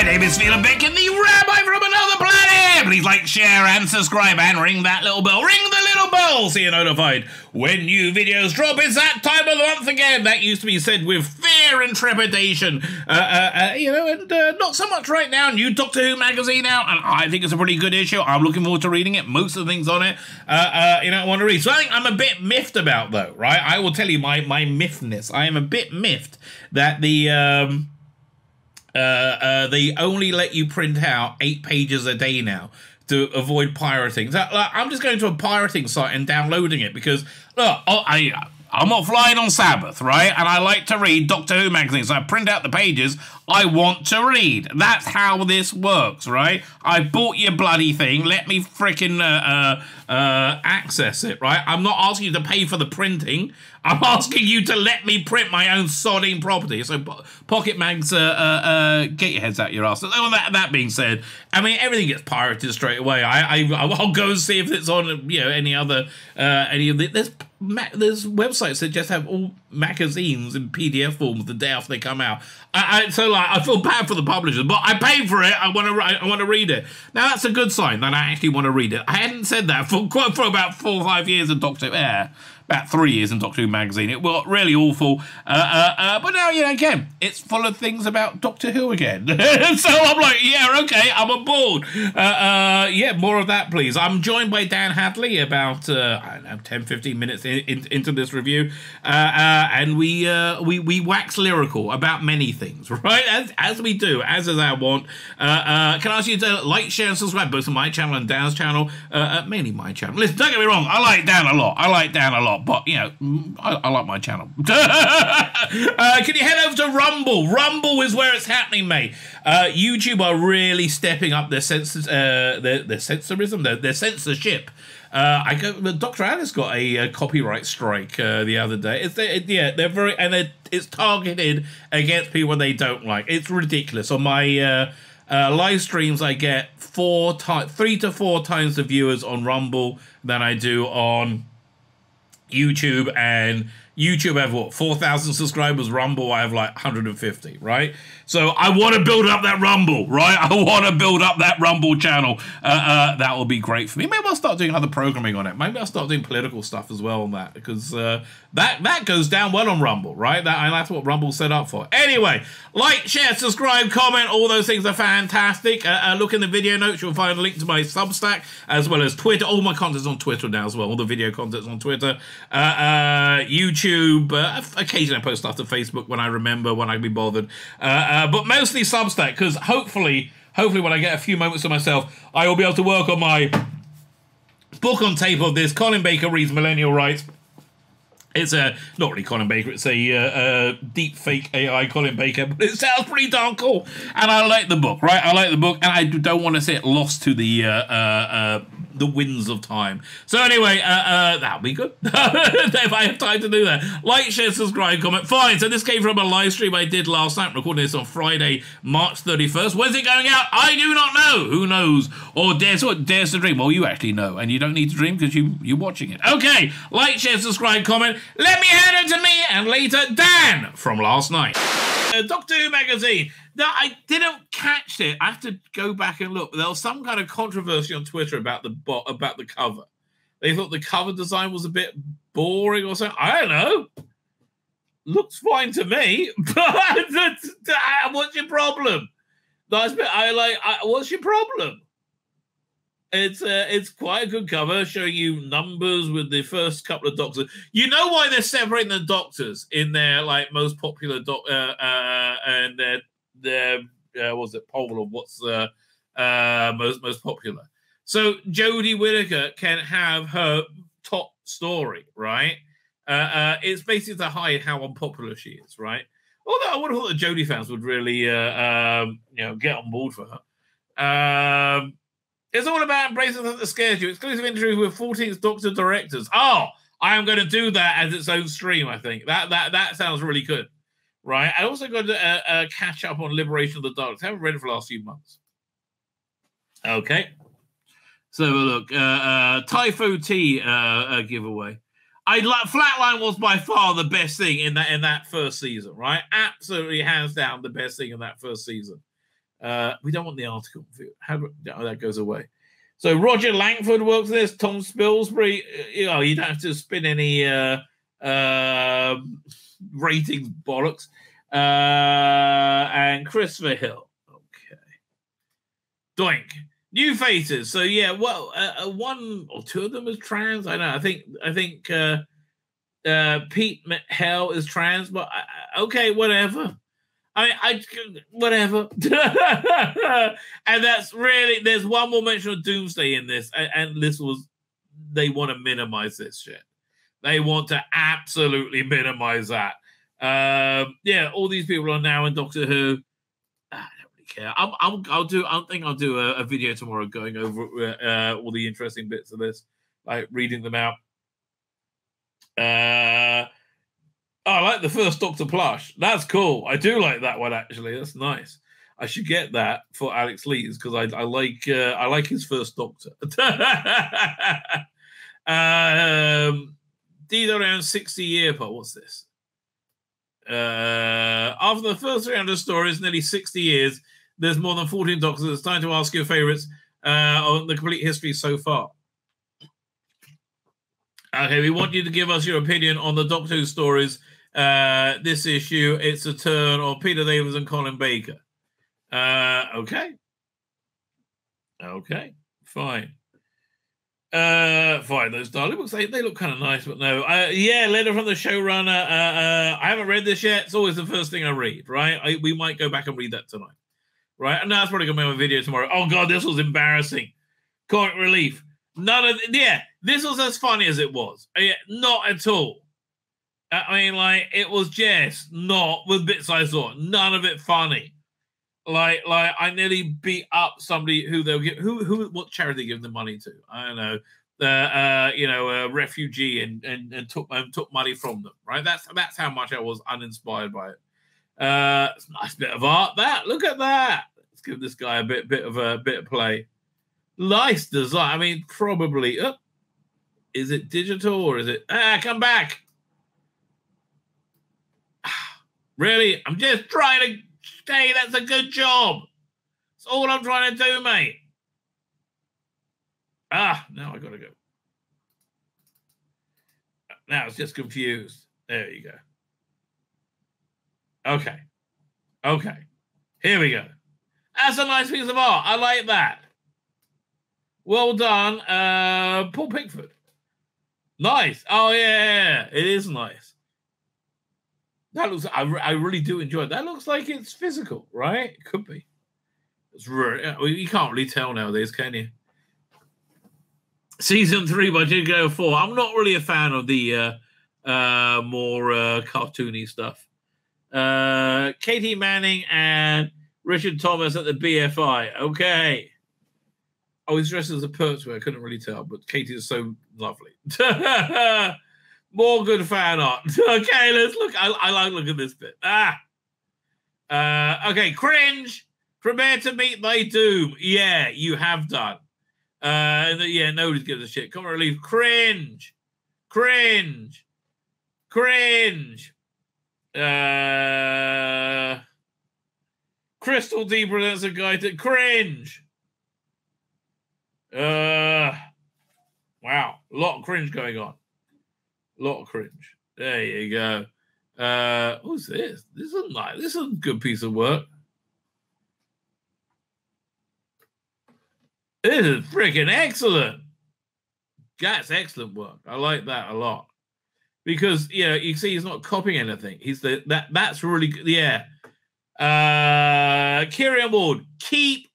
My name is Tzvi Lebetkin, the Rabbi from another planet. Please like, share, and subscribe, and ring that little bell. Ring the little bell so you're notified when new videos drop. It's that time of the month again. That used to be said with fear and trepidation. Not so much right now. New Doctor Who magazine out, and I think it's a pretty good issue. I'm looking forward to reading it. Most of the things on it, I want to read. So I think I'm a bit miffed about, though, right? I will tell you my miffedness. I am a bit miffed that they only let you print out 8 pages a day now to avoid pirating. So, I'm just going to a pirating site and downloading it because, look, I'm offline on Sabbath, right? And I like to read Doctor Who magazines. So I print out the pages I want to read. That's how this works, right? I bought your bloody thing. Let me frickin' access it, right? I'm not asking you to pay for the printing. I'm asking you to let me print my own sodding property. So, Pocket Mags, get your heads out your ass. So, that being said, I mean, everything gets pirated straight away. I'll go and see if it's on, any of the. There's websites that just have all magazines in PDF forms the day after they come out. I feel bad for the publishers, but I paid for it. I want to read it. Now that's a good sign that I actually want to read it. I hadn't said that for about 4 or 5 years in Doctor Who. About 3 years in Doctor Who magazine. It was really awful. But now, again, it's full of things about Doctor Who again. So I'm like, yeah, okay, I'm on board. More of that, please. I'm joined by Dan Hadley about, 10, 15 minutes into this review. And we wax lyrical about many things, right? As we do, as is our want. Can I ask you to like, share, and subscribe both on my channel and Dan's channel? Mainly my channel. Listen, don't get me wrong, I like Dan a lot. But, I like my channel. Can you head over to Rumble? Rumble is where it's happening, mate. YouTube are really stepping up their censorship. Dr. Alice got a copyright strike the other day. It's targeted against people they don't like. It's ridiculous. On my live streams, I get 3 to 4 times the viewers on Rumble than I do on YouTube, and YouTube have 4,000 subscribers. Rumble, I have 150, right? So I want to build up that Rumble, right? I want to build up that Rumble channel. That will be great for me. Maybe I'll start doing other programming on it. Maybe I'll start doing political stuff as well on that, because that goes down well on Rumble, right? That's what Rumble's set up for. Anyway, like, share, subscribe, comment. All those things are fantastic. Look in the video notes. You'll find a link to my Substack as well as Twitter. All my content's on Twitter now as well. All the video content's on Twitter. YouTube. Occasionally I post stuff to Facebook when I remember, when I can be bothered. But mostly Substack, because hopefully when I get a few moments to myself, I will be able to work on my book on tape of this. Colin Baker Reads Millennial Rights. It's not really Colin Baker, it's a deep fake AI Colin Baker, but it sounds pretty darn cool. And I like the book, right? I like the book, and I don't want to see it lost to the winds of time. So anyway, that'll be good. If I have time to do that. Like, share, subscribe, comment. Fine. So this came from a live stream I did last night. I'm recording this on Friday, March 31st. When's it going out? I do not know. Who knows? Or dares to dream? Well, you actually know, and you don't need to dream because you're watching it. Okay. Like, share, subscribe, comment. Let me hand it to me, and later, Dan from last night. Doctor Who magazine. Now, I didn't catch it. I have to go back and look. There was some kind of controversy on Twitter about the cover. They thought the cover design was a bit boring or something. I don't know. Looks fine to me. But what's your problem? What's your problem? It's quite a good cover, showing you numbers with the first couple of doctors. You know why they're separating the doctors in their most popular and their what's it poll of what's the most popular. So Jodie Whittaker can have her top story, right? It's basically to hide how unpopular she is, right? Although I would have thought the Jodie fans would really get on board for her. It's all about embracing something that scares you. Exclusive interview with 14th Doctor directors. Oh, I am going to do that as its own stream, I think. That sounds really good, right? I also got to catch up on Liberation of the Daleks. I haven't read it for the last few months. Okay. So look, Typho T giveaway. Flatline was by far the best thing in that first season, right? Absolutely, hands down, the best thing in that first season. We don't want the article. How that goes away. So Roger Langford works this. Tom Spilsbury. You know, you don't have to spin any ratings bollocks. And Christopher Hill. Okay. Doink. New faces. So yeah, well, one or two of them is trans. I know. I think Pete Hell is trans, but okay, whatever. I whatever. And that's really, there's one more mention of Doomsday in this, and this was, they want to minimize this shit. They want to absolutely minimize that. Yeah, all these people are now in Doctor Who. I don't really care. I think I'll do a video tomorrow going over all the interesting bits of this, like reading them out. I like the first Doctor plush. That's cool. I do like that one, actually. That's nice. I should get that for Alex Lees because I like his first Doctor. These are around 60-year part. What's this? After the first 300 stories, nearly 60 years, there's more than 14 Doctors. It's time to ask your favorites on the complete history so far. Okay, we want you to give us your opinion on the Doctor Who stories. This issue, it's a turn on Peter Davies and Colin Baker. Okay, fine. Fine, those darlings. They look kind of nice, but no. Yeah, letter from the showrunner. I haven't read this yet. It's always the first thing I read, right? We might go back and read that tonight, right? And that's probably gonna be my video tomorrow. Oh god, this was embarrassing. Comic relief. This was as funny as it was. Not at all. I mean, like, it was just not, with bits I saw, none of it funny. Like I nearly beat up somebody who they'll give, what charity they give them money to? I don't know, a refugee and took money from them. Right? That's how much I was uninspired by it. It's a nice bit of art. Look at that. Let's give this guy a bit of play. Nice design. I mean, probably. Is it digital or is it? Come back. Really? I'm just trying to say that's a good job. That's all I'm trying to do, mate. Now I gotta go. Now it's just confused. There you go. Okay. Here we go. That's a nice piece of art. I like that. Well done, Paul Pickford. Nice. Oh yeah, it is nice. That looks. I really do enjoy it. That looks like it's physical, right? It could be. It's really, you can't really tell nowadays, can you? Season 3 by Jigo 4. I'm not really a fan of the more cartoony stuff. Katie Manning and Richard Thomas at the BFI. Okay. Oh, he's dressed as a Pertwee. I couldn't really tell, but Katie is so lovely. More good fan art. Okay, let's look. I like looking at this bit. Okay, cringe. Prepare to meet thy doom. Yeah, you have done. Yeah, nobody's gives a shit. Come on, relief. Cringe. Crystal D presents a guide to cringe. Wow, a lot of cringe going on. There you go. What's this? This is nice. This is a good piece of work. This is freaking excellent. That's excellent work. I like that a lot. Because, you see he's not copying anything. That's really good. Yeah. Kieran Ward, keep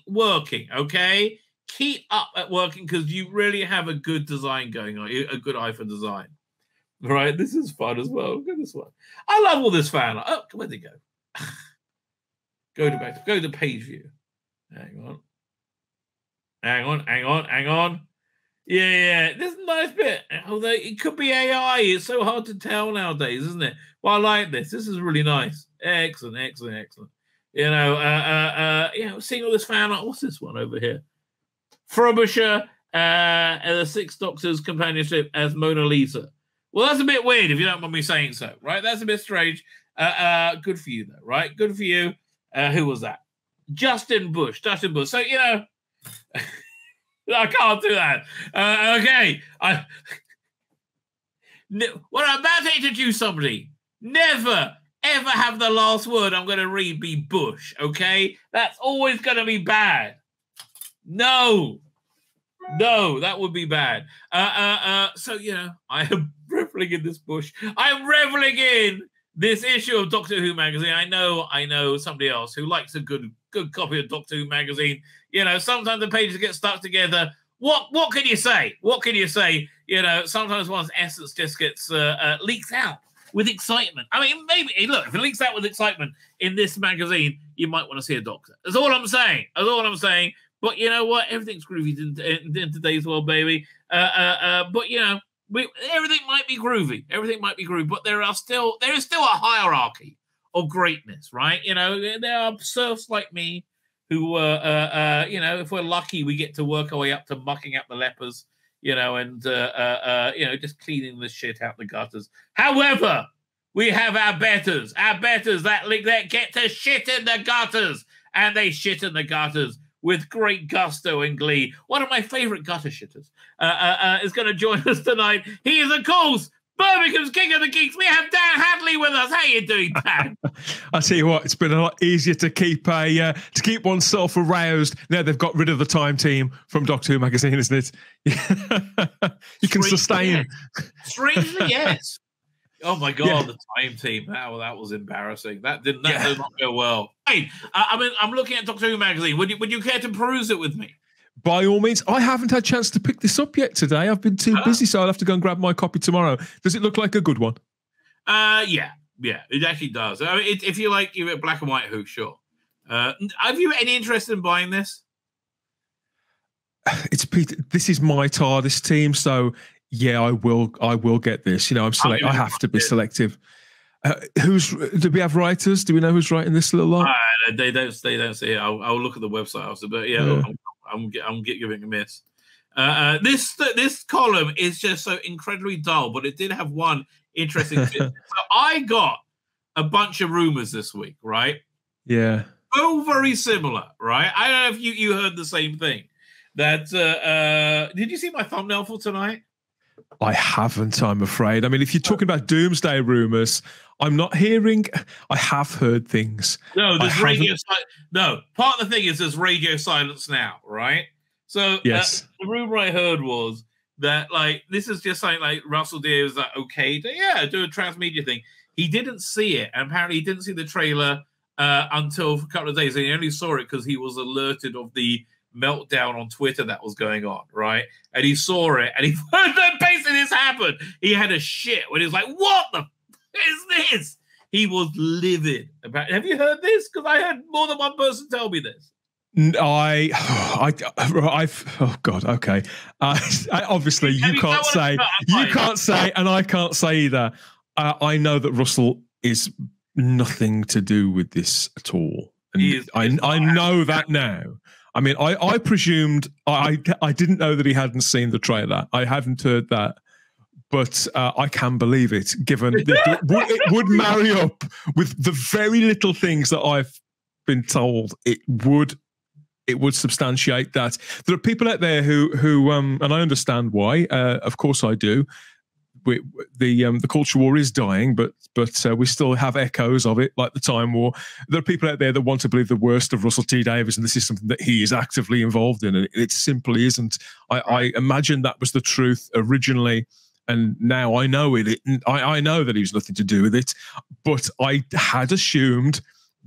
working, okay? Keep up at working because you really have a good design going on, a good eye for design. Right, this is fun as well. Look at this one. I love all this fan art. Oh, where'd they go? Go to page view. Hang on. Yeah. This is a nice bit. Although it could be AI. It's so hard to tell nowadays, isn't it? Well, I like this. This is really nice. Excellent. Seeing all this fan art. What's this one over here? Frobisher and the Six Doctors companionship as Mona Lisa. Well, that's a bit weird if you don't mind me saying so, right? That's a bit strange. Good for you, though, right? Good for you. Who was that? Justin Bush. So, you know, I can't do that. Okay. When I'm about to introduce somebody, never, ever have the last word I'm going to read be Bush, okay? That's always going to be bad. No, that would be bad. So, you know, I am reveling in this Bush. I'm reveling in this issue of Doctor Who magazine. I know somebody else who likes a good copy of Doctor Who magazine. You know, sometimes the pages get stuck together. What can you say? What can you say? You know, sometimes one's essence just gets leaked out with excitement. I mean, maybe, look, if it leaks out with excitement in this magazine, you might want to see a doctor. That's all I'm saying. But you know what? Everything's groovy in today's world, baby. But, you know, everything might be groovy. But there is still a hierarchy of greatness, right? You know, there are serfs like me who, you know, if we're lucky, we get to work our way up to mucking up the lepers, you know, and, you know, just cleaning the shit out the gutters. However, we have our betters that get to shit in the gutters, and they shit in the gutters with great gusto and glee. One of my favorite gutter shitters is going to join us tonight. He is, of course, Birmingham's King of the Geeks. We have Dan Hadley with us. How you doing, Dan? I tell you what, it's been a lot easier to keep oneself aroused now they've got rid of the Time Team from Doctor Who magazine, isn't it? You can sustain. Strangely, yes. Oh my God, yeah. The Time Team. That was embarrassing. That did not go well. Hey, I mean, I'm looking at Doctor Who magazine. Would you care to peruse it with me? By all means. I haven't had a chance to pick this up yet today. I've been too busy, so I'll have to go and grab my copy tomorrow. Does it look like a good one? Yeah, it actually does. I mean, if you like black and white Who, sure. Have you any interest in buying this? It's Peter. This is my TARDIS team, so yeah, I will get this. You know, I have to be selective. Do we have writers? Do we know who's writing this little lot? They don't see it. I'll look at the website after, but yeah. I'm giving a miss. This column is just so incredibly dull, but it did have one interesting bit. So I got a bunch of rumors this week, right? Yeah. Oh, very similar, right? I don't know if you heard the same thing. That did you see my thumbnail for tonight? I haven't, I'm afraid. I mean, if you're talking about Doomsday rumors, I'm not hearing. I have heard things. No, there's radio silence. No, part of the thing is there's radio silence now, right? So yes, the rumor I heard was that like this is just something like Russell Deere was like okay to do a transmedia thing. He didn't see it, and apparently he didn't see the trailer until a couple of days, and he only saw it because he was alerted of the meltdown on Twitter that was going on, right? And he saw it, and he basically this happened. He had a shit when he was like, "What the is this?" He was livid about. Have you heard this? Because I heard more than one person tell me this. I've oh God, okay. Obviously, you can't say, and I can't say either. I know that Russell is nothing to do with this at all. And I know that now. I mean, I presumed I didn't know that he hadn't seen the trailer. I hadn't heard that. But I can believe it, given that it would marry up with the very little things that I've been told. It would substantiate that. There are people out there who and I understand why. Of course, I do. The culture war is dying, but we still have echoes of it, like the Time War. There are people out there that want to believe the worst of Russell T Davies, and this is something that he is actively involved in, and it simply isn't. I imagine that was the truth originally. And now I know it. I know that he was nothing to do with it, but I had assumed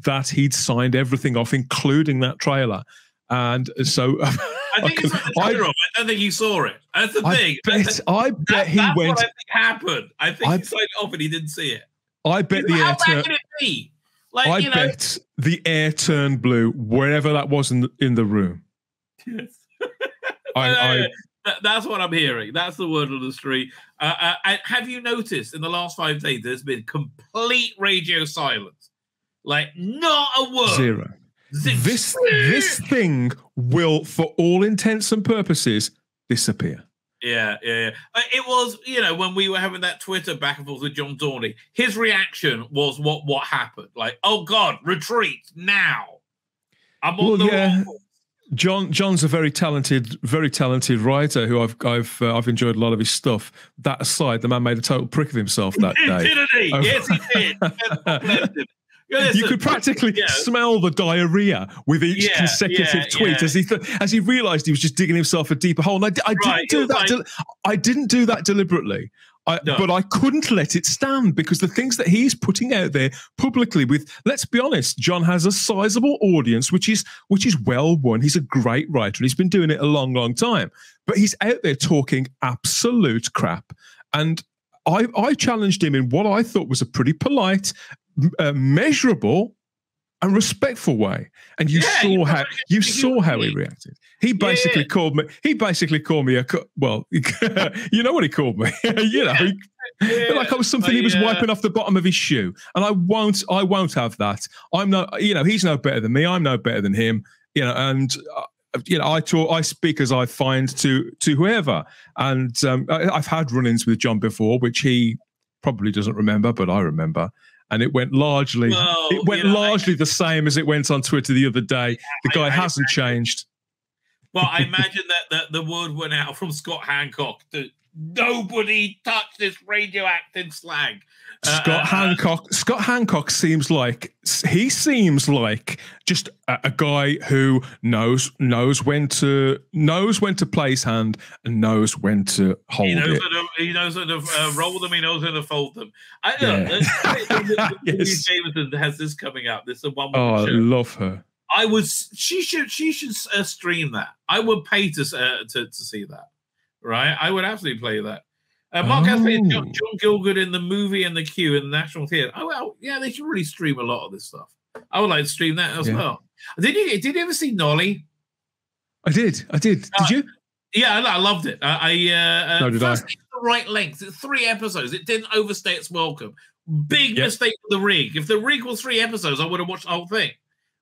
that he'd signed everything off, including that trailer. And so I think I don't think he saw it. That's the thing. I bet he went. What I think happened. I think he signed it off and he didn't see it. I bet the air. How bad can it be? Like, I bet the air turned blue wherever that was in the room. Yes. That's what I'm hearing. That's the word on the street. Have you noticed in the last 5 days there's been complete radio silence? Like not a word. Zero. This thing will, for all intents and purposes, disappear. Yeah. It was, when we were having that Twitter back and forth with John Dorney, his reaction was what happened. Like, oh God, retreat now. I'm on the wrong horse. John's a very talented writer who I've enjoyed a lot of his stuff. That aside, the man made a total prick of himself that day. Didn't he? Yes, he did. You could practically smell the diarrhea with each consecutive tweet as he realised he was just digging himself a deeper hole. And I didn't do that deliberately. But I couldn't let it stand because the things that he's putting out there publicly with, let's be honest, John has a sizable audience, which is well won. He's a great writer and he's been doing it a long, long time. But he's out there talking absolute crap. And I challenged him in what I thought was a pretty polite, measurable and respectful way. And you saw how he reacted. He basically called me. He basically called me you know what he called me. Like I was something he was wiping off the bottom of his shoe. And I won't have that. I'm not. He's no better than me. I'm no better than him. And I speak as I find to whoever. And I've had run-ins with John before, which he probably doesn't remember, but I remember. And it went largely the same as it went on Twitter the other day. The guy hasn't changed. Well, I imagine that the word went out from Scott Hancock to nobody touch this radioactive slag. Scott Hancock seems like just a guy who knows when to play his hand and knows when to hold it. He knows how to roll them. He knows how to fold them. Jameson has this coming up. This is a one. Oh, I love her. She should stream that. I would pay to see that. Right, I would absolutely play that. Mark has played John Gielgud in the movie and the Queue in the National Theatre. Oh well, yeah, they should really stream a lot of this stuff. I would like to stream that as well. Did you ever see Nolly? I did. Did you? Yeah, I loved it. So did I. It's the right length. It's 3 episodes. It didn't overstay its welcome. Big mistake with the rig. If the rig was 3 episodes, I would have watched the whole thing.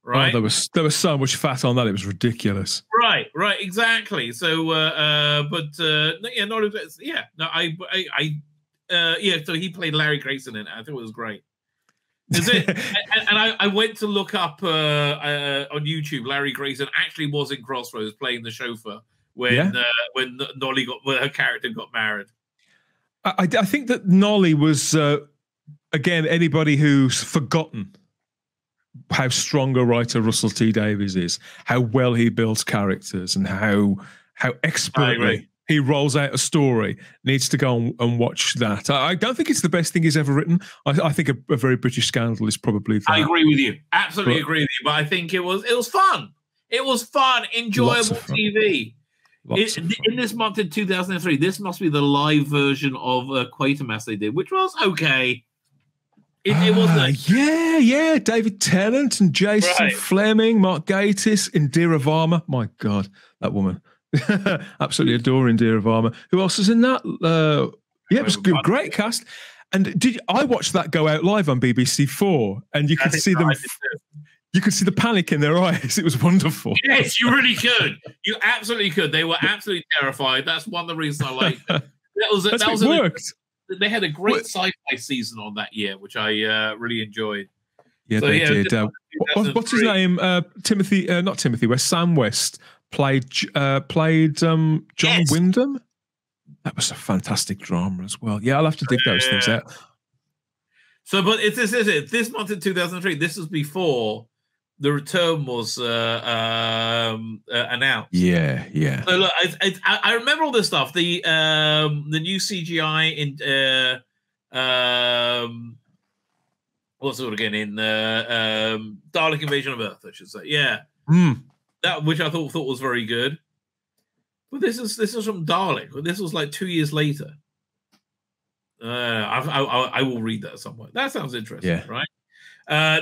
Right. Oh, there was so much fat on that; it was ridiculous. Right, exactly. So, So he played Larry Grayson in it. I thought it was great. Is it? and I went to look up on YouTube. Larry Grayson actually was in Crossroads playing the chauffeur when Nolly her character got married. I think that Nolly was again anybody who's forgotten how strong a writer Russell T Davies is, how well he builds characters, and how expertly he rolls out a story, needs to go and watch that. I don't think it's the best thing he's ever written. I think a very British Scandal is probably that. I agree with you. Absolutely agree with you. But I think it was fun. It was fun, enjoyable TV. In this month in 2003, this must be the live version of Quatermass they did, which was okay. It was David Tennant and Jason Fleming, Mark Gatiss, Indira Varma. My God, that woman. Absolutely adore Indira Varma. Who else is in that? It was a great cast. And I watched that go out live on BBC4, and you could see them. You could see the panic in their eyes. It was wonderful. Yes, you really could. You absolutely could. They were absolutely terrified. That's one of the reasons I liked it. It worked. They had a great sci-fi season on that year, which I really enjoyed. Yeah, they did. What's his name? Not Timothy West. Sam West played John Wyndham. That was a fantastic drama as well. Yeah, I'll have to dig those things out. So, but this month in 2003. This was before the return was announced. Yeah. So look, I remember all this stuff. The new CGI in what's it called again in Dalek Invasion of Earth, I should say. Yeah, that which I thought was very good. But this is from Dalek. This was like 2 years later. I will read that somewhere. That sounds interesting, right?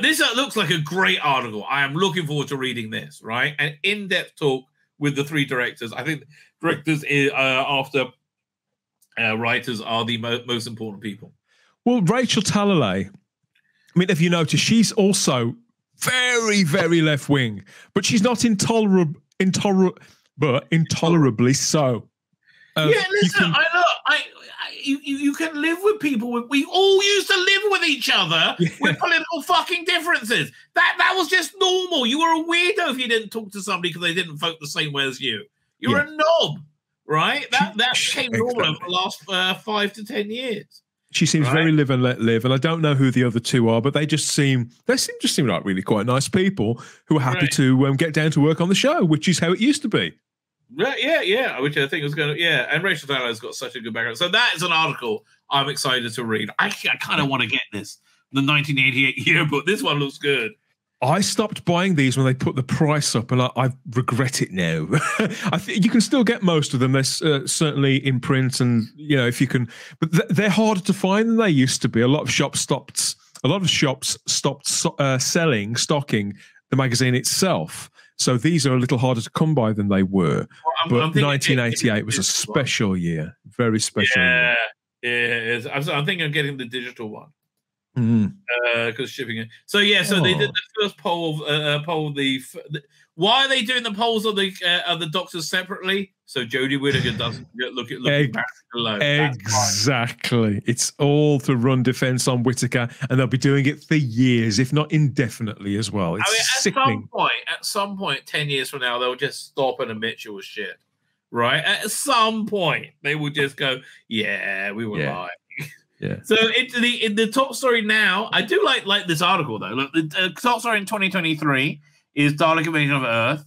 This looks like a great article. I am looking forward to reading this, right? An in-depth talk with the 3 directors. I think directors after writers are the most important people. Well, Rachel Talalay, I mean, if you notice, she's also very, very left-wing, but she's not intolerably so. Listen, you can live with people. We all used to live with each other with political fucking differences. That was just normal. You were a weirdo if you didn't talk to somebody because they didn't vote the same way as you. You were a knob, right? That became normal over the last 5 to 10 years. She seems very live and let live, and I don't know who the other two are, but they just seem like really quite nice people who are happy to get down to work on the show, which is how it used to be. Yeah, which I think was going to, and Rachel Talalay got such a good background. So that is an article I'm excited to read. I kind of want to get this, the 1988 yearbook. This one looks good. I stopped buying these when they put the price up, and I regret it now. I think you can still get most of them. They're certainly in print, and if you can, but they're harder to find than they used to be. A lot of shops stopped stocking the magazine itself. So these are a little harder to come by than they were. Well, but 1988 was a special year, very special year. Yeah, it is. I'm thinking of getting the digital one. Because shipping it. So so they did the first poll. Why are they doing the polls of the doctors separately? So Jodie Whittaker doesn't look alone. Exactly. It's all to run defense on Whittaker, and they'll be doing it for years, if not indefinitely as well. It's sickening. At some point, 10 years from now, they'll just stop and admit you was shit. Right? At some point, they will just go, "Yeah, we were lying." Yeah. So in the top story now, I do like this article though. Look, the top story in 2023 is Dalek Invasion of Earth.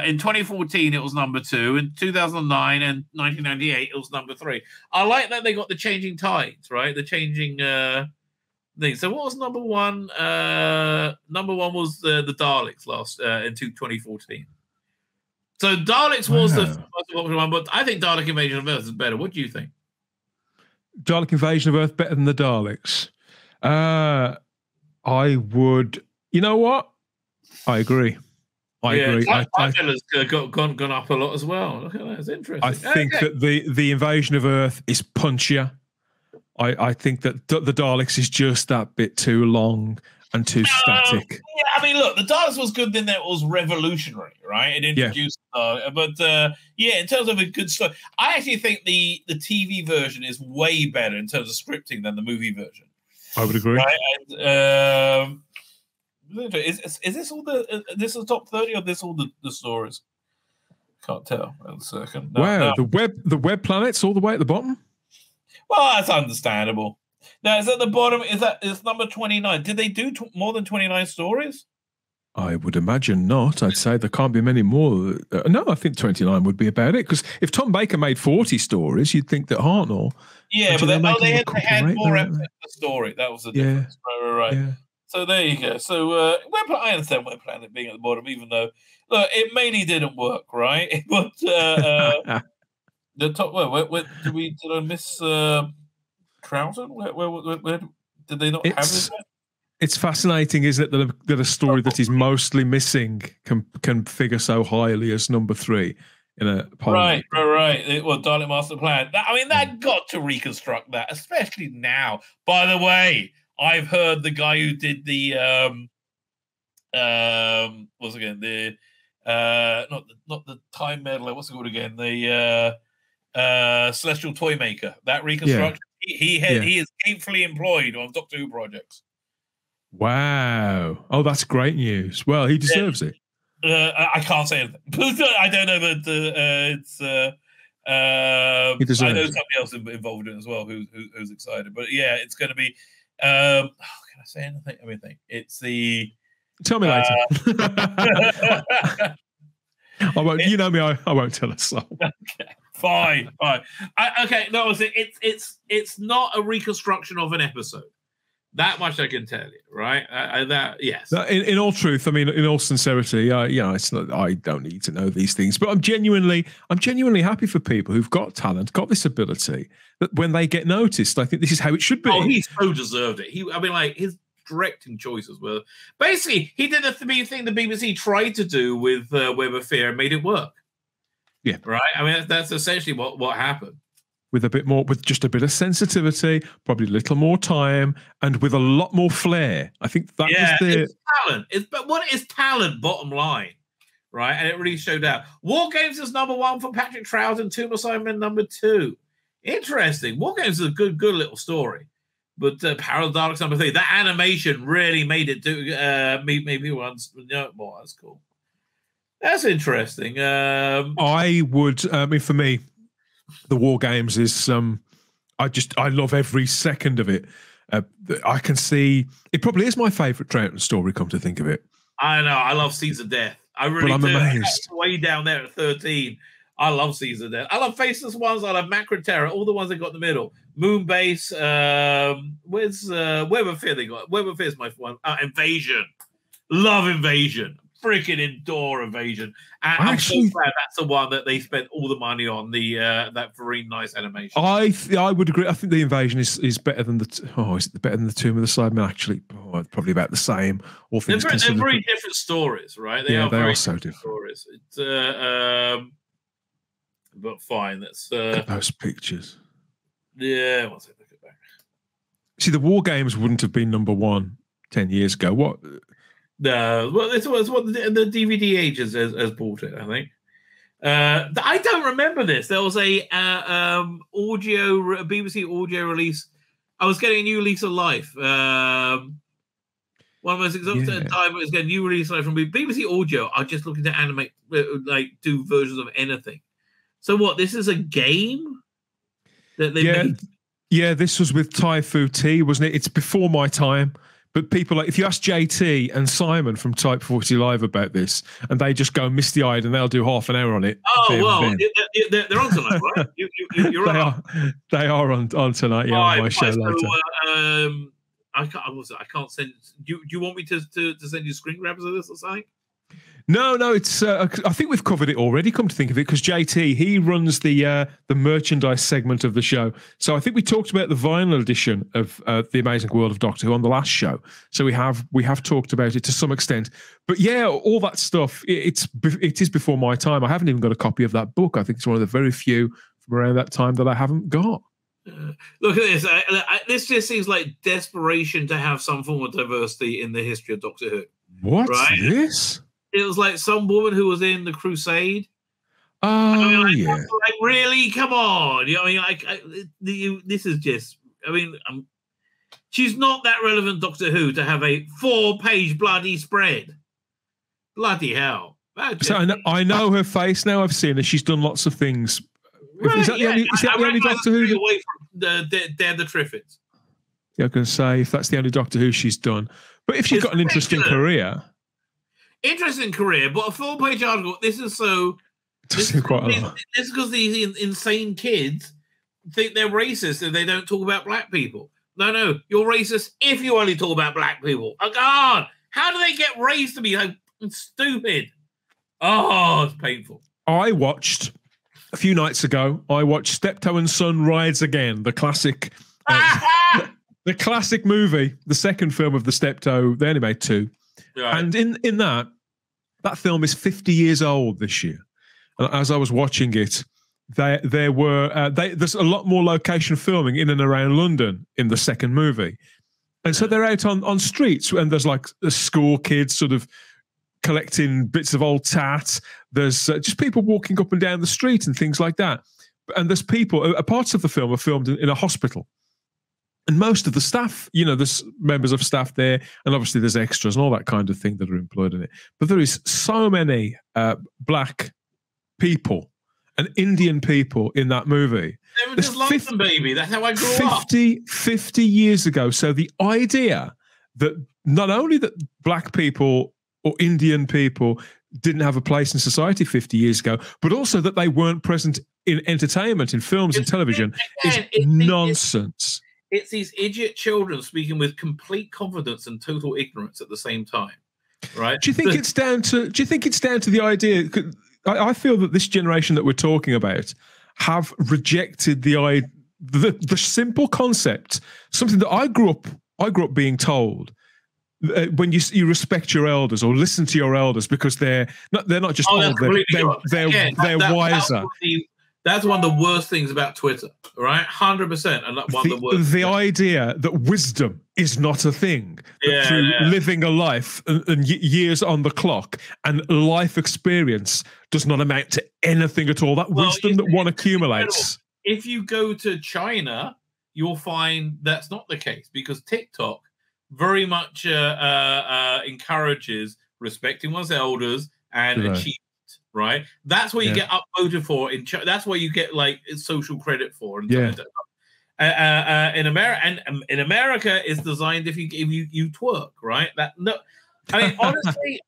In 2014, it was number 2. In 2009 and 1998, it was number 3. I like that they got the changing tides, right? The changing thing. So what was number 1? Number 1 was the Daleks last in 2014. So Daleks was the most popular one, but I think Dalek Invasion of Earth is better. What do you think? Dalek Invasion of Earth better than the Daleks? I would. You know what? I agree. I agree. Tyler's gone up a lot as well. Look at that. It's interesting. I think that the Invasion of Earth is punchier. I think that the Daleks is just that bit too long and too static. Yeah, I mean, look, the Daleks was good then. That was revolutionary, right? It introduced, but in terms of a good story, I actually think the TV version is way better in terms of scripting than the movie version. I would agree. Right? And, is this all this is the top 30 or this all the stories? Can't tell. Wait a second. No. The web planets all the way at the bottom. Well, that's understandable. Now, it's at the bottom. It's number 29. Did they do more than 29 stories? I would imagine not. I'd say there can't be many more. No, I think 29 would be about it. Because if Tom Baker made 40 stories, you'd think that Hartnell. Yeah, but they had more episodes per story. That was the difference. Right. Yeah. So there you go. So I understand Web Planet being at the bottom, even though look, it mainly didn't work, right? But the top. Where did I miss Troughton? Where did they not have it? It's fascinating, isn't it, that a story that is mostly missing can figure so highly as number 3 in a poll. Right. Well, Dalek Master Plan. That got to reconstruct that, especially now. By the way, I've heard the guy who did the what's it again? The not the Time Meddler. What's it called again? The Celestial Toy Maker. That reconstruction. Yeah. He is gainfully employed on Doctor Who projects. Wow! Oh, that's great news. Well, he deserves it. I can't say anything. I don't know, but it's. He deserves I know somebody else involved in it as well who's excited. But yeah, it's going to be. Can I say anything? Let me think. It's the. Tell me later. I won't. You know me. I won't tell a soul. Okay. Fine. Okay. No, it's not a reconstruction of an episode. That much I can tell you, right? Yes. In all truth, I mean, in all sincerity, it's not. I don't need to know these things, but I'm genuinely happy for people who've got talent, got this ability, that when they get noticed, I think this is how it should be. Oh, he so deserved it. His directing choices were basically he did the thing the BBC tried to do with Web of Fear and made it work. Yeah. Right. I mean, that's essentially what happened. With just a bit of sensitivity, probably a little more time, and with a lot more flair. I think that was it's talent. But what is talent? Bottom line, right? And it really showed out. War Games is number 1 for Patrick Troughton. Tomb Assignment number 2. Interesting. War Games is a good little story. But Paradox number 3, that animation really made it do maybe once. No more. That's cool. That's interesting. I would. I mean, for me, the War Games is. I love every second of it. I can see it. Probably is my favorite Troughton story. Come to think of it, I know. I love Seeds of Death. I really do. I'm amazed. Way down there at 13. I love Seeds of Death. I love Faceless Ones. I love Macro Terror. All the ones that got in the middle. Moonbase. Where's Web of Fear? They got Web of Fear is my one. Invasion. Love Invasion. Freaking adore Invasion. And I'm so glad that's the one that they spent all the money on. The that very nice animation. I would agree. I think the Invasion is better than the. Is it better than the Tomb of the Cybermen? Actually, it's probably about the same. All things they're very different stories, right? They are so different stories. It's but fine. Let's look at those pictures. Yeah, once I look at back. See, the War Games wouldn't have been number 1 10 years ago. What? No, well, this was what the DVD Ages has bought it, I think. I don't remember this. There was a BBC audio release. I was getting a new release of Life. One of those examples at the time was getting a new release of Life from BBC Audio. Are just looking to animate, do versions of anything. So what? This is a game that they made? Yeah, this was with Typhoon T, wasn't it? It's before my time. But people if you ask JT and Simon from Type 40 Live about this, and they just go misty-eyed and they'll do half an hour on it. Oh, well, they're on tonight, right? You're on. They are on tonight, yeah, on my show later. I can't send. Do you want me to send you screen grabs of this or something? No, it's. I think we've covered it already. Come to think of it, because JT he runs the merchandise segment of the show. So I think we talked about the vinyl edition of The Amazing World of Doctor Who on the last show. So we have talked about it to some extent. But yeah, all that stuff. It is before my time. I haven't even got a copy of that book. I think it's one of the very few from around that time that I haven't got. Look at this. This just seems like desperation to have some form of diversity in the history of Doctor Who. What's this? It was like some woman who was in the Crusade. Oh, yeah. Like, really? Come on. You know, I mean, this is just, I mean, she's not that relevant, Doctor Who, to have a 4-page bloody spread. Bloody hell. So I know her face now. I've seen her. She's done lots of things. Right, is that the only Doctor Who? Away from the Triffids. Yeah, I was going to say, if that's the only Doctor Who she's done. But if she's got an interesting career. Interesting career, but a 4-page article. This is so. This is because these insane kids think they're racist if they don't talk about black people. No, you're racist if you only talk about black people. Oh God, how do they get raised to be like stupid? Oh, it's painful. I watched a few nights ago. I watched Steptoe and Sunrise again, the classic, the classic movie, the second film of the Steptoe. They only made 2. Right. And in that film is 50 years old this year. And as I was watching it, there's a lot more location filming in and around London in the second movie. And so they're out on streets, and there's like school kids sort of collecting bits of old tat. There's just people walking up and down the street and things like that. And there's people, parts of the film are filmed in a hospital. And most of the staff, there's members of staff there, and obviously there's extras and all that kind of thing that are employed in it. But there is so many black people and Indian people in that movie. They were just London, baby. That's how I grew up. 50 years ago. So the idea that not only that black people or Indian people didn't have a place in society 50 years ago, but also that they weren't present in entertainment, in films and television is nonsense. It's these idiot children speaking with complete confidence and total ignorance at the same time, right? Do you think it's down to the idea? I feel that this generation that we're talking about have rejected the simple concept, something that I grew up being told. When you respect your elders or listen to your elders because they're not just old, they're wiser. That's one of the worst things about Twitter, right? 100%. And one of the worst. The idea that wisdom is not a thing. Through living a life and years on the clock and life experience does not amount to anything at all. That wisdom that one accumulates. if you go to China, you'll find that's not the case because TikTok very much encourages respecting one's elders and achievement. Right, that's what you get upvoted for. That's what you get like social credit for. And in America, and in America, it's designed if you twerk, right? I mean, honestly,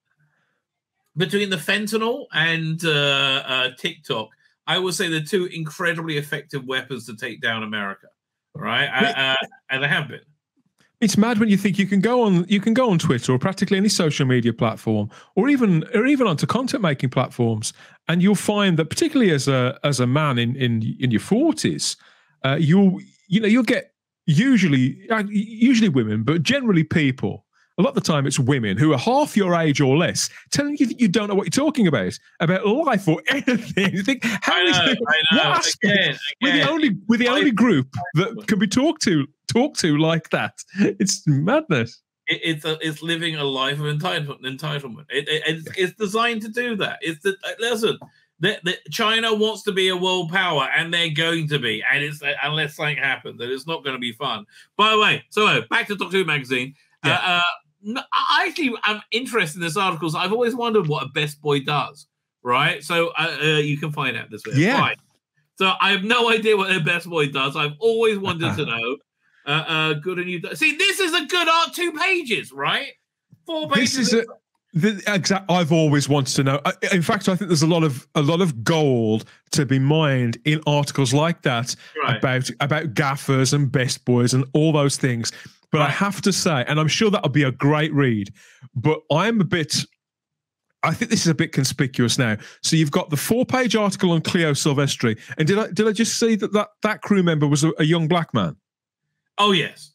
between the fentanyl and TikTok, I would say they're two incredibly effective weapons to take down America, right? And they have been. It's mad when you think you can go on Twitter or practically any social media platform, or even onto content making platforms, and you'll find that particularly as a man in your 40s, you'll get usually women, but generally people. A lot of the time, it's women who are half your age or less telling you that you don't know what you're talking about life or anything. You think, I know. Again, we're the only group that can be talked to like that. It's madness. It's living a life of entitlement. It's designed to do that. Listen. China wants to be a world power, and they're going to be. And it's unless something happens, that it's not going to be fun. By the way, so back to Doctor Who magazine. Yeah. I'm interested in this article. So I've always wondered what a best boy does, right? So you can find out this way. Yeah. Right. So I have no idea what a best boy does. I've always wanted to know. Good and you. See, this is a good 2 pages, right? 4 pages. I've always wanted to know. In fact, I think there's a lot of gold to be mined in articles like that about gaffers and best boys and all those things. But I have to say, and I'm sure that'll be a great read, but I think this is a bit conspicuous now. So you've got the 4-page article on Cleo Silvestri, and did I just see that crew member was a young black man? Oh yes.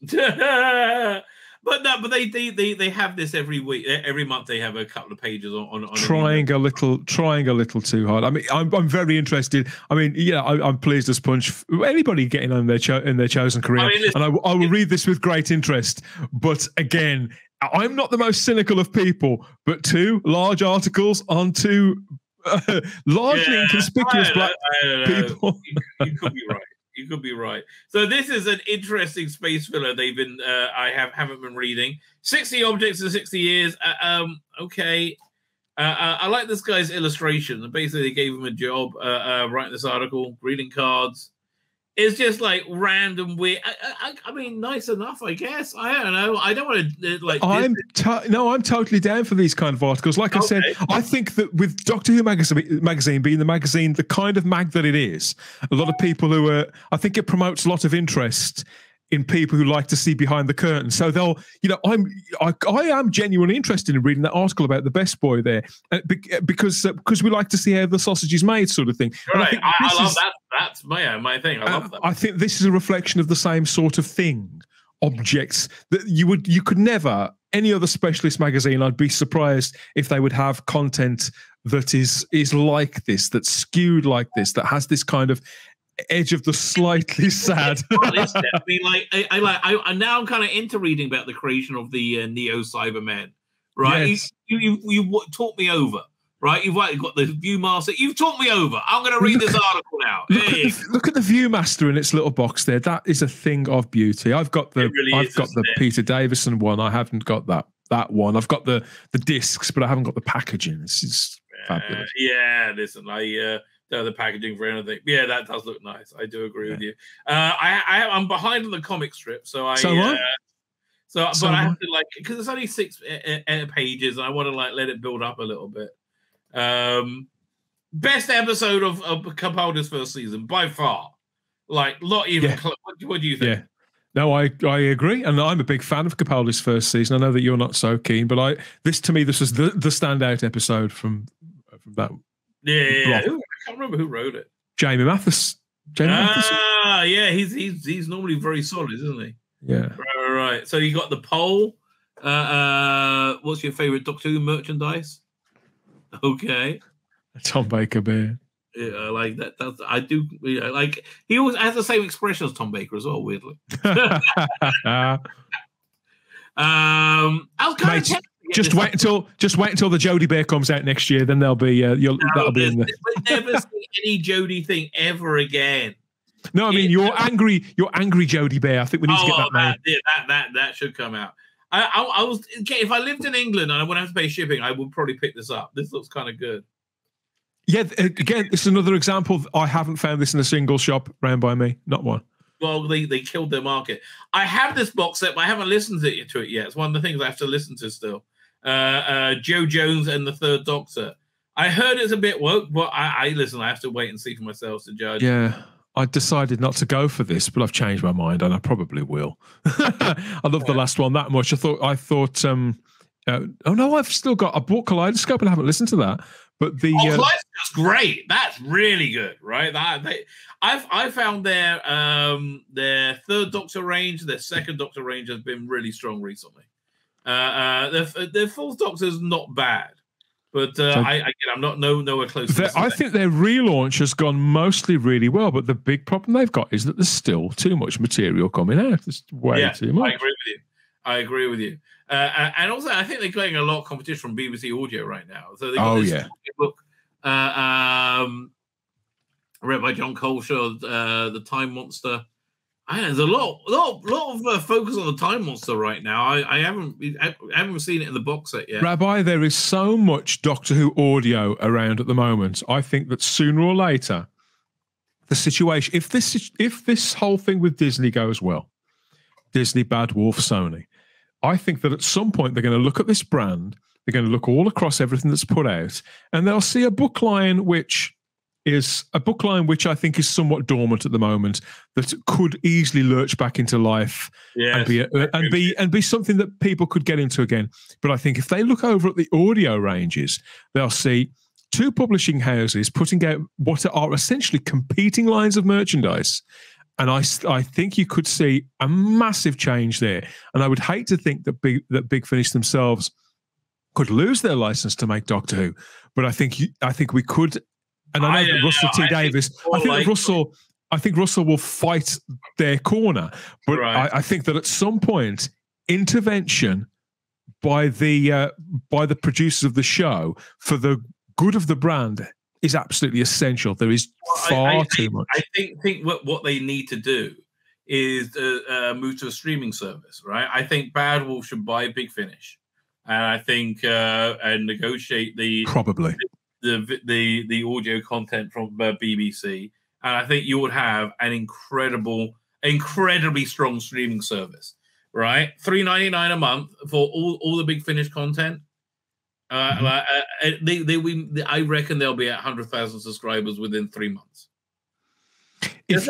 But they have this every week, every month. They have a couple of pages on trying a little too hard. I mean, I'm very interested. I mean, yeah, I'm pleased as punch. Anybody getting on in their chosen career, and I will read this with great interest. But again, I'm not the most cynical of people. But 2 large articles on 2 largely inconspicuous black people. You could be right. You could be right. So this is an interesting space filler. I haven't been reading 60 objects in 60 years. Okay. I like this guy's illustration. Basically, they gave him a job writing this article, greeting cards. It's just like random weird. I mean, nice enough, I guess. I don't know. I don't want to like. I'm totally down for these kind of articles. Like I said, I think that with Doctor Who magazine being the magazine, the kind of mag that it is, a lot of people I think it promotes a lot of interest in people who like to see behind the curtain. So they'll, I am genuinely interested in reading that article about the best boy there, because we like to see how the sausage is made, sort of thing. Right. I love that. That's my thing. I love that. I think this is a reflection of the same sort of thing. Objects that you could never, any other specialist magazine, I'd be surprised if they would have content that is like this, that's skewed like this, that has this kind of edge of the slightly sad. I mean, I now I'm kind of into reading about the creation of the Neo Cybermen, right? Yes. You talked me over, right? You've got the Viewmaster. You've talked me over. I'm going to read this article now. Look at the Viewmaster in its little box there. That is a thing of beauty. I've got the Peter Davison one. I haven't got that one. I've got the discs, but I haven't got the packaging. This is fabulous. Yeah, listen, the packaging for anything. Yeah, that does look nice. I do agree with you. I'm behind on the comic strip, but I have to because it's only 6 pages, and I want to let it build up a little bit. Best episode of Capaldi's first season by far. Not even close. What do you think? Yeah. No, I agree, and I'm a big fan of Capaldi's first season. I know that you're not so keen, but this was the standout episode from that. Yeah. I can't remember who wrote it. Jamie Mathis. Yeah, he's normally very solid, isn't he? Yeah. Right. So you got the poll. What's your favorite Doctor Who merchandise? Okay. Tom Baker bear. Yeah, I like that. I do. Like he always has the same expression as Tom Baker as well. Weirdly. I was kind of. Just wait until the Jodie Bear comes out next year. Then there'll be that'll be in there. We'll never see any Jodie thing ever again. No, I mean you're angry. You're angry, Jody Bear. I think we need to get that name. That should come out. I was if I lived in England and I wouldn't have to pay shipping, I would probably pick this up. This looks kind of good. Yeah, again, it's another example. I haven't found this in a single shop round by me. Not one. Well, they killed their market. I have this box set, but I haven't listened to it yet. It's one of the things I have to listen to still. Joe Jones and the Third Doctor. I heard it's a bit woke, but I listen. I have to wait and see for myself to judge. Yeah, I decided not to go for this, but I've changed my mind, and I probably will. I love the last one that much. I thought. Oh no, I've still got a book Kaleidoscope, and I haven't listened to that. But the Kaleidoscope's great. That's really good, right? I found their Third Doctor range, their Second Doctor range has been really strong recently. Their Fourth Doctor is not bad, but I'm not nowhere close. I think their relaunch has gone mostly really well, but the big problem they've got is that there's still too much material coming out. There's way too much. I agree with you. And also, I think they're getting a lot of competition from BBC Audio right now. So they got this book, read by John Coleshaw, The Time Monster. There's a lot of focus on the Time Monster right now. I haven't seen it in the box set yet. Rabbi, there is so much Doctor Who audio around at the moment. I think that sooner or later, the situation, if this whole thing with Disney goes well, Disney, Bad Wolf, Sony, I think that at some point they're going to look at this brand, they're going to look all across everything that's put out, and they'll see a book line which I think is somewhat dormant at the moment, that could easily lurch back into life and be something that people could get into again. But I think if they look over at the audio ranges, they'll see two publishing houses putting out what are essentially competing lines of merchandise. And I think you could see a massive change there. And I would hate to think that Big Finish themselves could lose their license to make Doctor Who. But I think we could. And I know that Russell T Davies. I think Russell will fight their corner. But I think that at some point, intervention by the producers of the show for the good of the brand is absolutely essential. There is far too much. I think what they need to do is move to a streaming service, right? I think Bad Wolf should buy Big Finish, and I think and negotiate the audio content from BBC, and I think you would have an incredibly strong streaming service, right? $3.99 a month for all the Big Finish content. I reckon they'll be at 100,000 subscribers within 3 months. If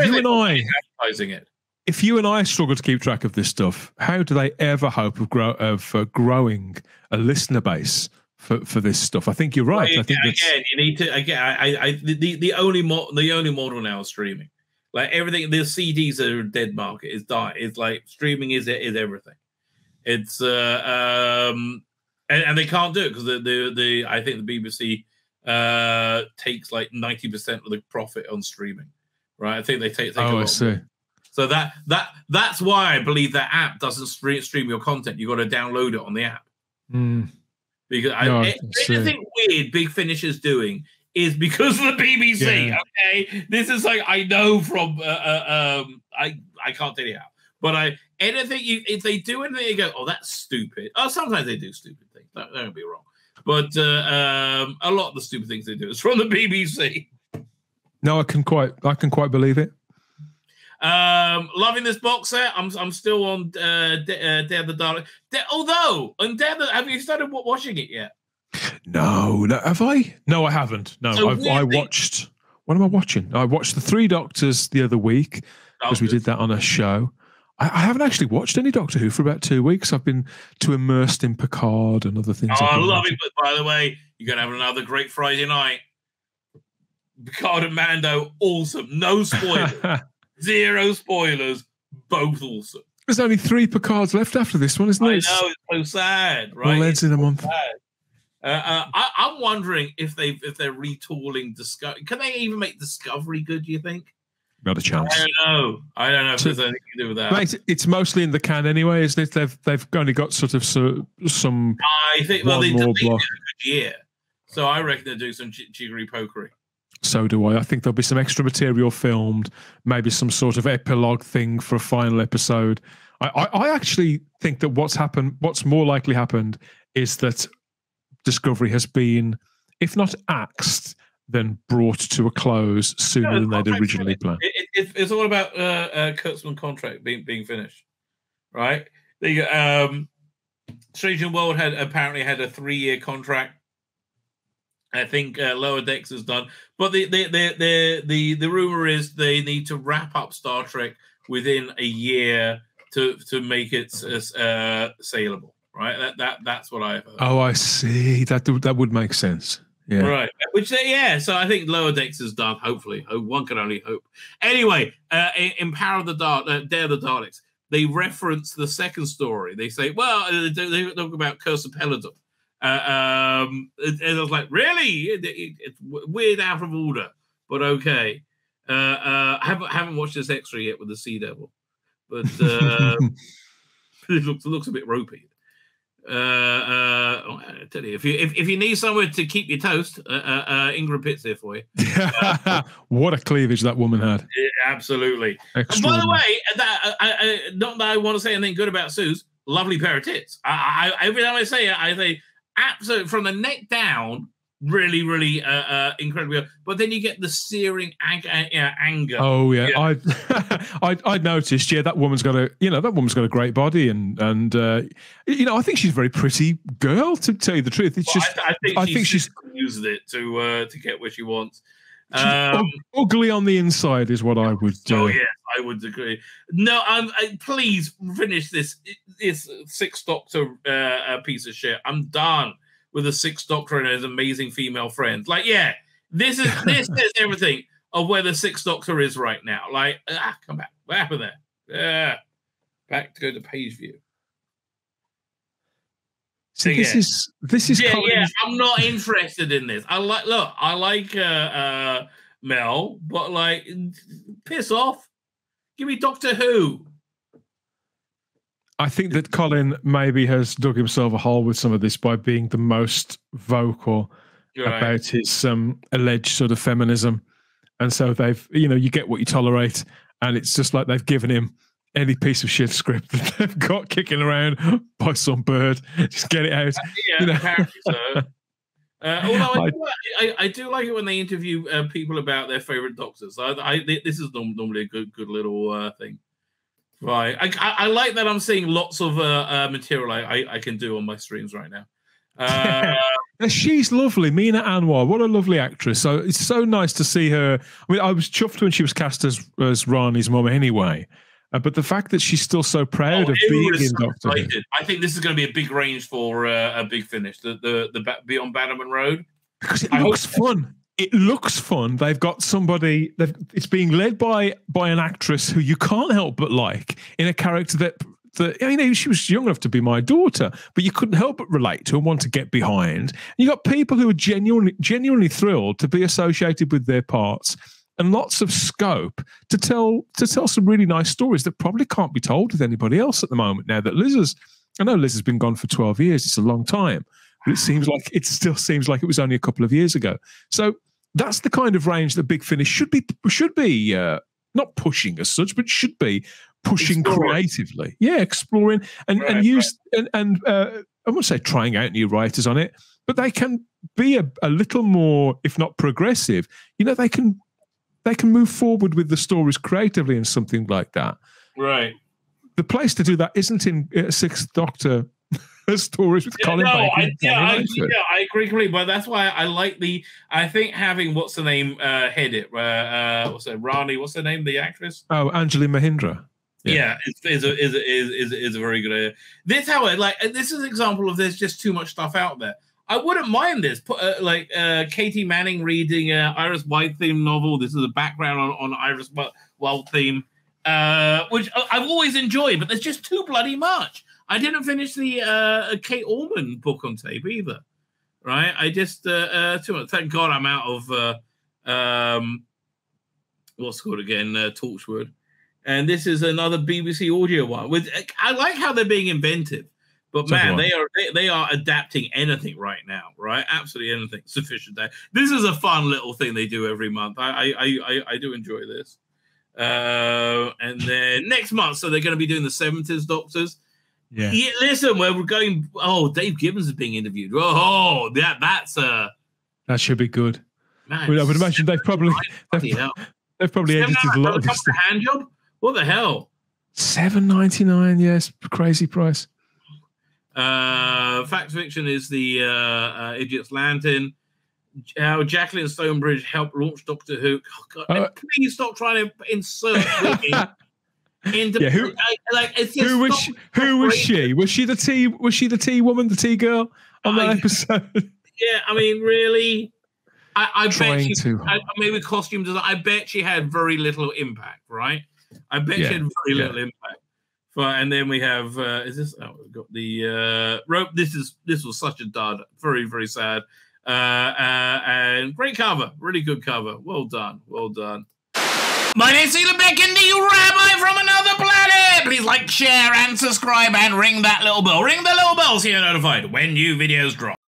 you and I struggle to keep track of this stuff, how do they ever hope of growing a listener base for this stuff? I think you're right. Well, you need to the only model now is streaming. Like everything, the CDs are a dead market. It's died. It's like streaming is everything. It's And they can't do it because I think the BBC takes like 90% of the profit on streaming, right? I think they take. I see. So that's why I believe that app doesn't stream your content. You got to download it on the app. Because anything weird Big Finish is doing is because of the BBC. Yeah. Okay, this is like I know from I can't tell you how, but if they do anything, you go, oh, that's stupid. Oh, sometimes they do stupid things. Don't be wrong, but a lot of the stupid things they do is from the BBC. No, I can quite believe it. Loving this box set. I'm still on Day of the Daleks. Have you started watching it yet? No, have I? No, I haven't. No, so I watched. What am I watching? I watched The Three Doctors the other week because we did that on a show. I haven't actually watched any Doctor Who for about 2 weeks. I've been too immersed in Picard and other things. Oh, I love it. But by the way, you're going to have another great Friday night. Picard and Mando, awesome. No spoilers. Zero spoilers. Both awesome. There's only 3 Picards left after this one, isn't it? I know, it's so sad, right? Well, it's in a month. I'm wondering if they're retooling Discovery. Can they even make Discovery good, do you think? Not a chance. I don't know if there's anything to do with that. Mate, it's mostly in the can anyway, isn't it? They've only got sort of some. I think they did a good year, so I reckon they'll do some jiggery pokery. So do I. I think there'll be some extra material filmed, maybe some sort of epilogue thing for a final episode. I actually think that what's more likely happened is that Discovery has been, if not axed, then brought to a close sooner than they'd originally planned. It's all about Kurtzman's contract being finished, right? Strange New World apparently had a 3-year contract. I think Lower Decks is done, but the rumor is they need to wrap up Star Trek within a year to make it saleable, right? That's what I've heard. Oh, I see. That would make sense. Yeah. Right. So I think Lower Decks is done. Hopefully, one can only hope. Anyway, in Power of the Dark, Dare of the Daleks, they reference the second story. They say, well, they talk about Curse of Peladon. And I was like, really? It's weird, out of order, but okay. I haven't watched this extra yet with the Sea Devil, but it looks a bit ropey. I tell you, if you need somewhere to keep your toast, Ingrid Pizza for you. What a cleavage that woman had! Yeah, absolutely. And by the way, not that I want to say anything good about Sue's lovely pair of tits. Every time I say it, I say. Absolutely, from the neck down, really, really incredible. But then you get the searing anger. Oh yeah, I noticed. Yeah, that woman's got a great body, and I think she's a very pretty girl. To tell you the truth, it's I think she's used it to get where she wants. Ugly on the inside is what I would. Oh yes, I would agree. No, please finish this Sixth Doctor piece of shit. I'm done with the Sixth Doctor and his amazing female friends. Like, yeah, this is everything of where the Sixth Doctor is right now. Like, come back. What happened there? Yeah, back to go to page view. So this is I'm not interested in this. I like Mel, but like, piss off. Give me Doctor Who. I think that Colin maybe has dug himself a hole with some of this by being the most vocal about his alleged sort of feminism, and so they've you get what you tolerate, and it's just like they've given him any piece of shit script that they've got kicking around by some bird. Just get it out. Apparently so. Although I do like it when they interview people about their favorite doctors. This is normally a good little thing. Right. I like that I'm seeing lots of material I can do on my streams right now. She's lovely. Mina Anwar, what a lovely actress. So it's so nice to see her. I mean, I was chuffed when she was cast as Rani's mum anyway. But the fact that she's still so proud of being in Doctor Who. I think this is going to be a big range for a big finish. The Beyond Bannerman Road. Because it looks fun. It looks fun. They've got somebody. It's being led by an actress who you can't help but like, in a character that she was young enough to be my daughter, but you couldn't help but relate to and want to get behind. And you got people who are genuinely thrilled to be associated with their parts, and lots of scope to tell some really nice stories that probably can't be told with anybody else at the moment. Now that Liz has been gone for 12 years. It's a long time, but it still seems like it was only a couple of years ago. So that's the kind of range that Big Finish should be not pushing as such, but should be pushing creatively. Yeah, exploring and I won't say trying out new writers on it, but they can be a little more, if not progressive. They can move forward with the stories creatively in something like that. Right. The place to do that isn't in Sixth Doctor stories with Colin Baker. I agree completely, but that's why I like I think having what's the name head it Rani, what's her name, the actress? Oh, Anjali Mahindra. Yeah, is a very good idea. This, however, this is an example of there's just too much stuff out there. I wouldn't mind this. Katie Manning reading Iris White theme novel. This is a background on Iris White theme, which I've always enjoyed, but there's just too bloody much. I didn't finish the Kate Allman book on tape either. Right? I just too much. Thank God I'm out of what's it called again? Torchwood. And this is another BBC audio one. I like how they're being inventive. But man, they are adapting anything right now, right? Absolutely anything sufficient. This is a fun little thing they do every month. I do enjoy this. And then next month, so they're going to be doing the 70s Doctors. Yeah. Listen, where we're going. Oh, Dave Gibbons is being interviewed. Oh, that should be good. Man, I would imagine they've probably edited a lot of this stuff. Hand job. What the hell? $7.99. Yes, crazy price. Fact Fiction is the Idiot's Lantern. How Jacqueline Stonebridge helped launch Doctor Who. Oh, God, please stop trying to insert Whitney into. Who was she? Was she the tea? Was she the tea woman, the tea girl on that episode? Yeah, I mean, really. I bet she. Maybe costume design. I bet she had very little impact, right? I bet she had very little impact. And then we have is this? Oh, we've got the rope. This was such a dud. Very, very sad. And great cover, really good cover. Well done, well done. My name's Tzvi Lebetkin, the Rabbi from another planet. Please like, share, and subscribe, and ring that little bell. Ring the little bell so you're notified when new videos drop.